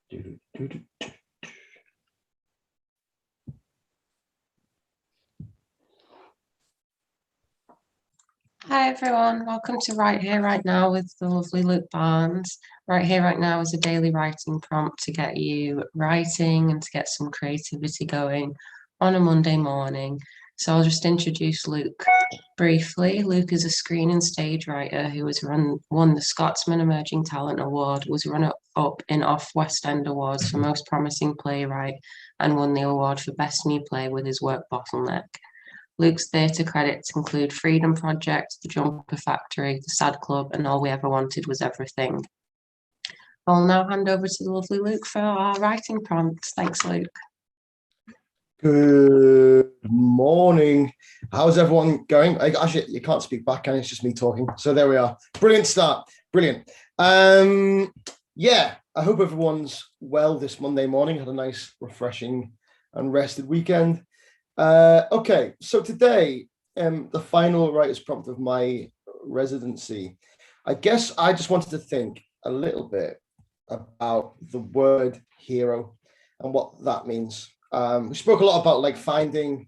Hi everyone, welcome to Right Here, Right Now with the lovely Luke Barnes. Right Here, Right Now is a daily writing prompt to get you writing and to get some creativity going on a Monday morning. So I'll just introduce Luke briefly. Luke is a screen and stage writer who has won the Scotsman Emerging Talent Award, was runner-up in Off West End Awards for Most Promising Playwright, and won the award for Best New Play with his work Bottleneck. Luke's theatre credits include Freedom Project, The Jumper Factory, The Sad Club, and All We Ever Wanted Was Everything. I'll now hand over to the lovely Luke for our writing prompts. Thanks, Luke. Good morning. How's everyone going? Actually, you can't speak back, can you? It's just me talking. So there we are. Brilliant start. Brilliant. Yeah, I hope everyone's well this Monday morning. Had a nice, refreshing and rested weekend. Okay, so today, the final writer's prompt of my residency. I guess I just wanted to think a little bit about the word hero and what that means. We spoke a lot about like finding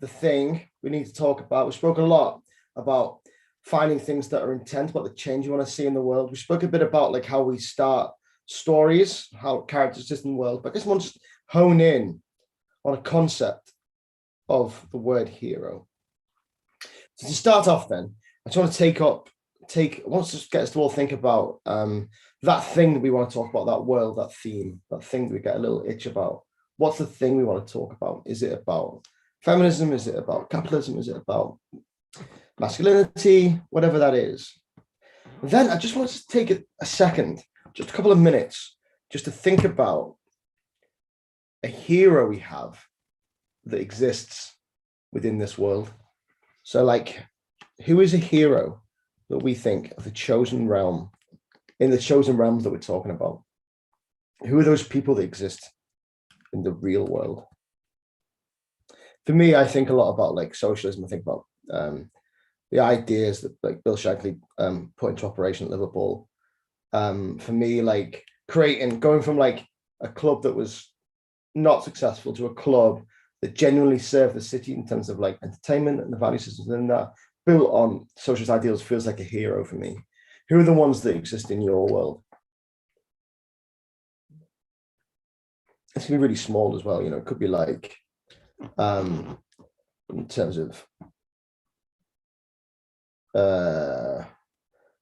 the thing we need to talk about. We spoke a lot about finding things that are intent, about the change you want to see in the world. We spoke a bit about like how we start stories, how characters exist in the world, but I just want to hone in on a concept of the word hero. So to start off then, I just want to I want to just get us to all think about that thing that we want to talk about, that world, that theme, that thing that we get a little itch about. What's the thing we want to talk about? Is it about feminism? Is it about capitalism? Is it about masculinity? Whatever that is. Then I just want to take a second, just a couple of minutes, just to think about a hero we have that exists within this world. So like, who is a hero that we think of the chosen realm, in the chosen realms that we're talking about? Who are those people that exist in the real world? For me, I think a lot about like socialism. I think about the ideas that like Bill Shankly put into operation at Liverpool. For me, like going from like a club that was not successful to a club that genuinely served the city in terms of like entertainment and the value systems and that built on socialist ideals feels like a hero for me. Who are the ones that exist in your world? It's gonna be really small as well, you know. It could be like in terms of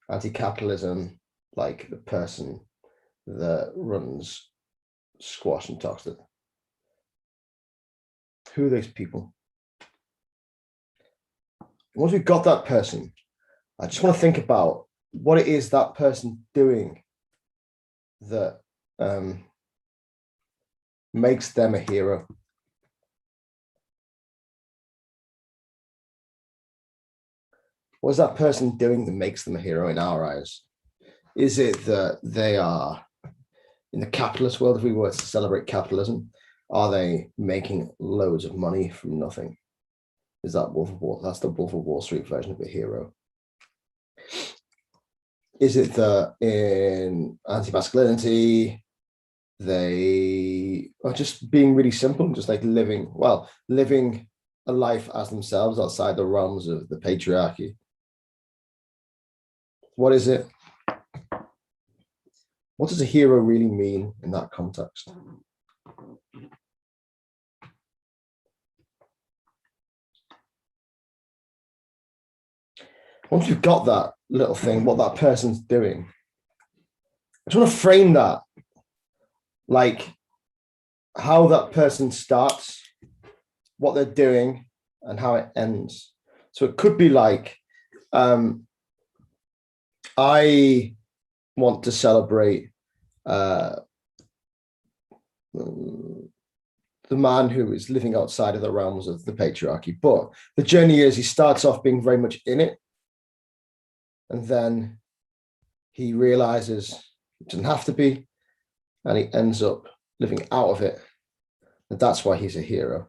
anti-capitalism, like the person that runs squash and talks to. Who are those people? Once we've got that person, I just want to think about what it is that person doing that makes them a hero. What is that person doing that makes them a hero in our eyes? Is it that they are in the capitalist world? If we were to celebrate capitalism, are they making loads of money from nothing? Is that that's the Wolf of Wall Street version of a hero? Is it that in anti-masculinity, they are just being really simple, just like living a life as themselves outside the realms of the patriarchy? What is it? What does a hero really mean in that context? Once you've got that little thing, what that person's doing, I just want to frame that like how that person starts, what they're doing, and how it ends. So it could be like, I want to celebrate the man who is living outside of the realms of the patriarchy. But the journey is he starts off being very much in it, and then he realizes it doesn't have to be, and he ends up living out of it. And that's why he's a hero.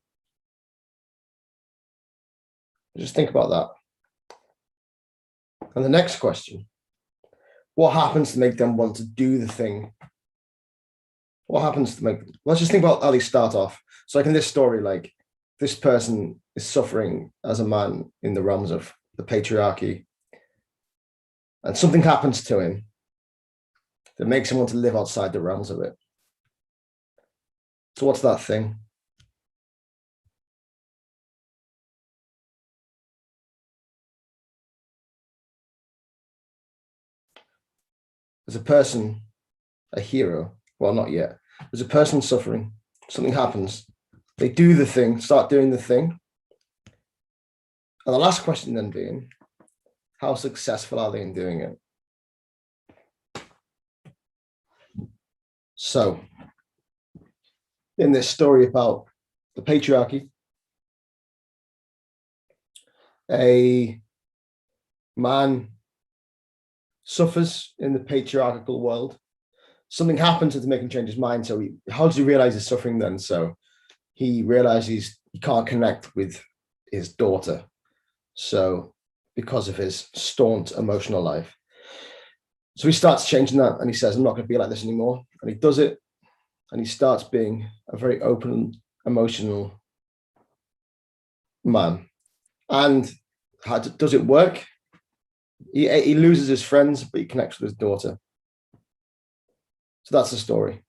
Just think about that. And the next question, what happens to make them want to do the thing What happens to make? Let's just think about how they start off. So, like in this story, like this person is suffering as a man in the realms of the patriarchy, and something happens to him that makes him want to live outside the realms of it. So, what's that thing? There's a person, a hero. Well, not yet. There's a person suffering. Something happens. They do the thing, start doing the thing. And the last question then being, how successful are they in doing it? So, in this story about the patriarchy, a man suffers in the patriarchal world. Something happens to make him change his mind. So how does he realize he's suffering then? So he realizes he can't connect with his daughter. So because of his staunch emotional life. So he starts changing that and he says, I'm not going to be like this anymore. And he does it. And he starts being a very open, emotional man. And how does it work? He loses his friends, but he connects with his daughter. So that's the story.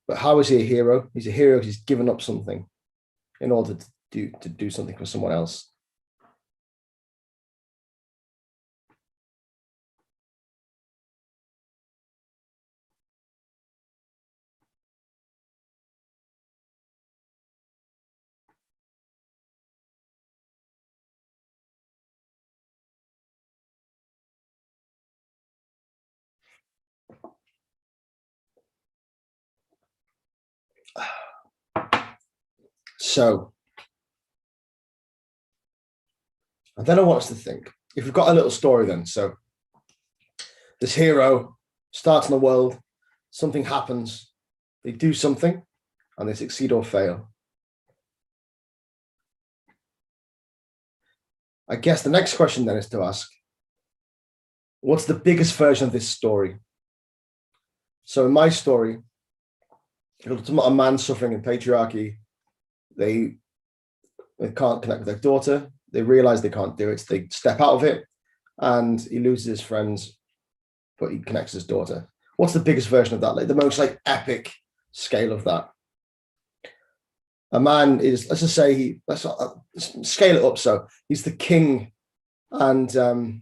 But how is he a hero? He's a hero because he's given up something in order to do something for someone else. So, and then I want us to think, if we've got a little story then, so this hero starts in the world, something happens, they do something, and they succeed or fail. I guess the next question then is to ask, what's the biggest version of this story? So in my story, it's a man suffering in patriarchy. They can't connect with their daughter. They realize they can't do it. So they step out of it and he loses his friends, but he connects with his daughter. What's the biggest version of that? Like the most like epic scale of that? A man is, let's just say let's scale it up. So he's the king and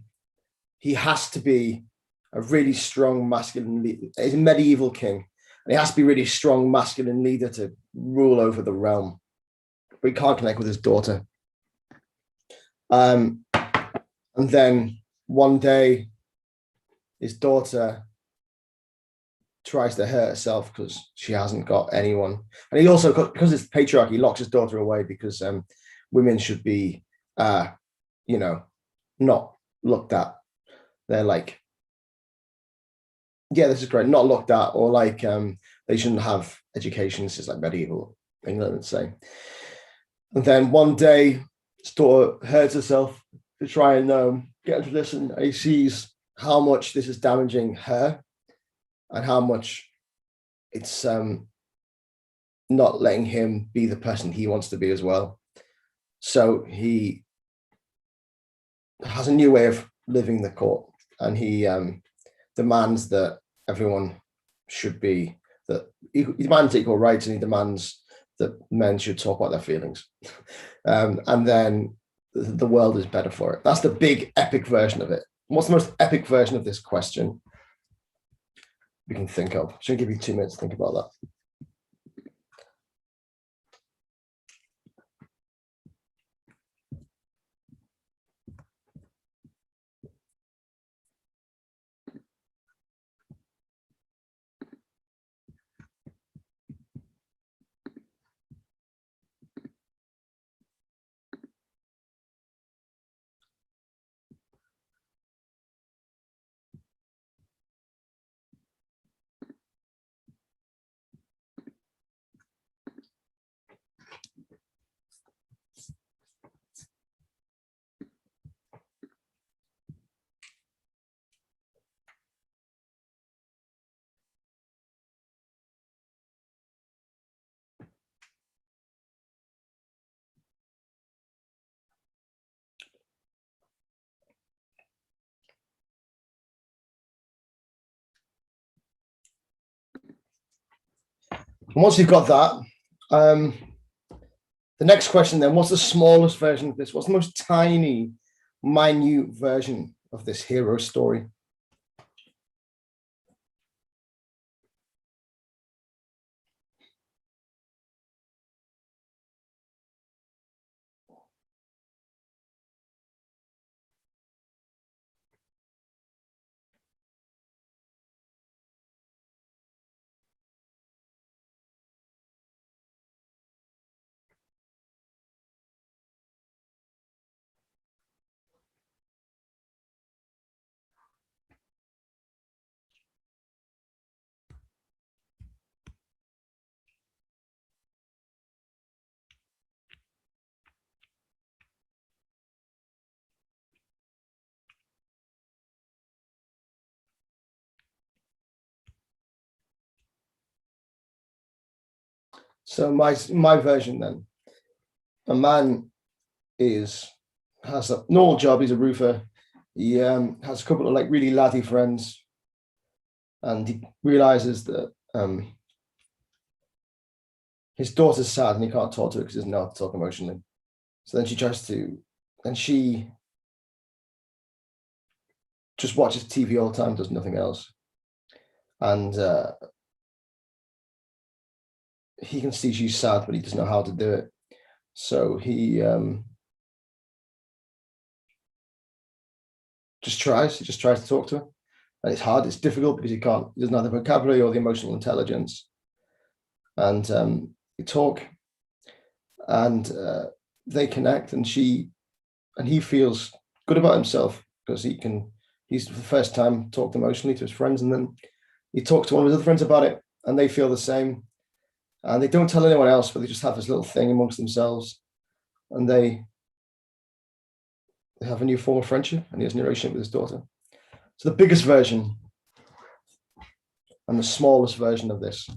he has to be a really strong masculine leader. He's a medieval king. And he has to be a really strong masculine leader to rule over the realm. But he can't connect with his daughter. And then one day, his daughter tries to hurt herself because she hasn't got anyone. And he also, because it's patriarchy, he locks his daughter away because women should be, not looked at. They're like, yeah, this is great, not looked at, or like they shouldn't have education. This is like medieval England, let's say. And then one day, his daughter hurts herself to try and get into this, and he sees how much this is damaging her and how much it's not letting him be the person he wants to be as well. So he has a new way of living the court, and he demands that everyone should be, that he demands equal rights, and he demands that men should talk about their feelings. And then the world is better for it. That's the big epic version of it. What's the most epic version of this question we can think of? I'm going to give you 2 minutes to think about that. And once you've got that, the next question then, what's the smallest version of this? What's the most tiny, minute version of this hero story? So my version then, a man has a normal job. He's a roofer. He has a couple of like really laddie friends, and he realizes that his daughter's sad and he can't talk to her because he doesn't know how to talk emotionally. So then she tries to, and she just watches TV all the time, does nothing else. And he can see she's sad, but he doesn't know how to do it. So he just tries to talk to her. And it's hard, it's difficult because he doesn't have the vocabulary or the emotional intelligence. And they talk, and they connect, and he feels good about himself because he's for the first time talked emotionally to his friends, and then he talks to one of his other friends about it, and they feel the same. And they don't tell anyone else, but they just have this little thing amongst themselves, and they have a new form of friendship, and he has a new relationship with his daughter. So the biggest version and the smallest version of this.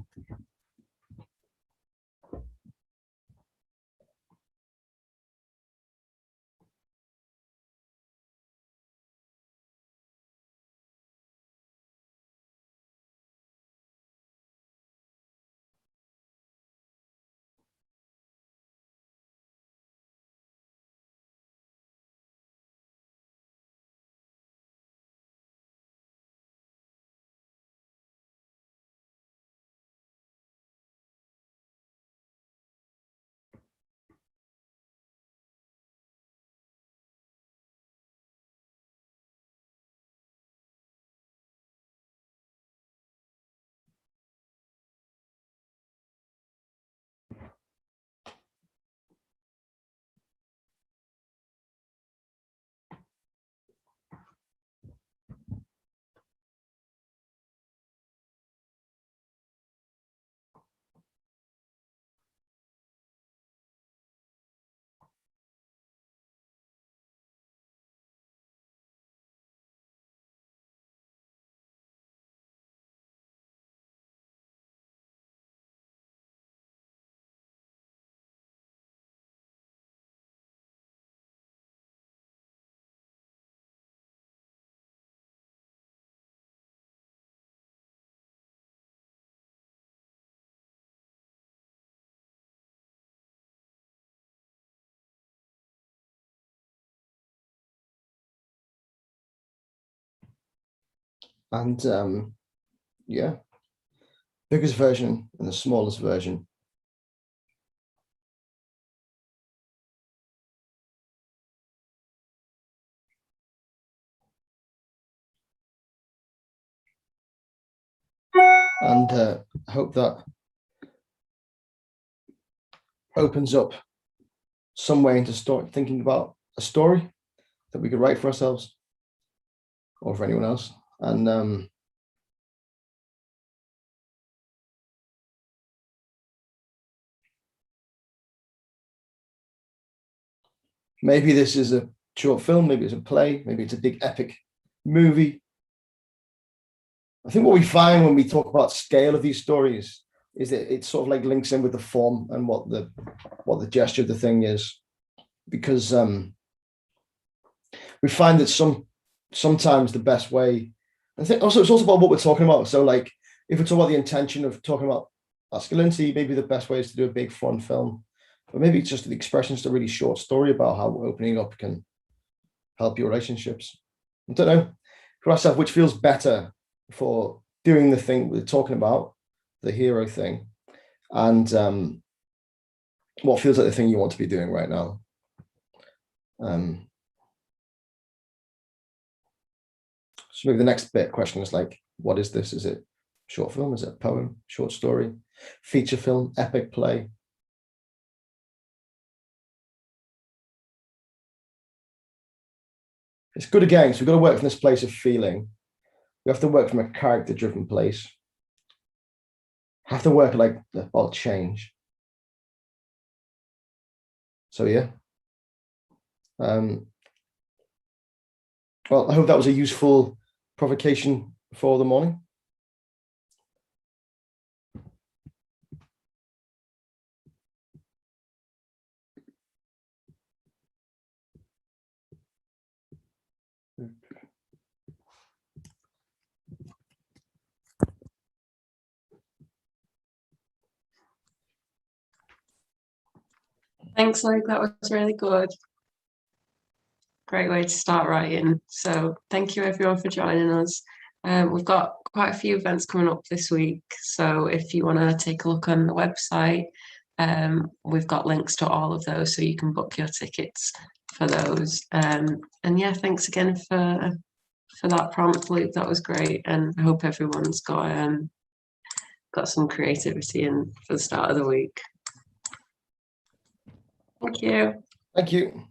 And yeah, biggest version and the smallest version. And I hope that opens up some way into start thinking about a story that we could write for ourselves or for anyone else. And maybe this is a short film, maybe it's a play, maybe it's a big epic movie. I think what we find when we talk about scale of these stories is that it sort of like links in with the form and what the gesture of the thing is, because we find that sometimes the best way, I think also it's also about what we're talking about. So like if we're talking about the intention of talking about masculinity, maybe the best way is to do a big fun film, but maybe it's just the expression, just a really short story about how opening up can help your relationships. I don't know for ourselves which feels better for doing the thing we're talking about, the hero thing, and what feels like the thing you want to be doing right now. So maybe the next bit question is like, what is this? Is it short film? Is it a poem? Short story? Feature film? Epic play? It's good again. So we've got to work from this place of feeling. We have to work from a character-driven place. Have to work like about change. So yeah. Well, I hope that was a useful provocation for the morning. Thanks, Luke. That was really good. Great way to start writing. So thank you everyone for joining us. We've got quite a few events coming up this week. So if you want to take a look on the website, we've got links to all of those so you can book your tickets for those. And yeah, thanks again for that prompt, Luke. That was great. And I hope everyone's got some creativity in for the start of the week. Thank you. Thank you.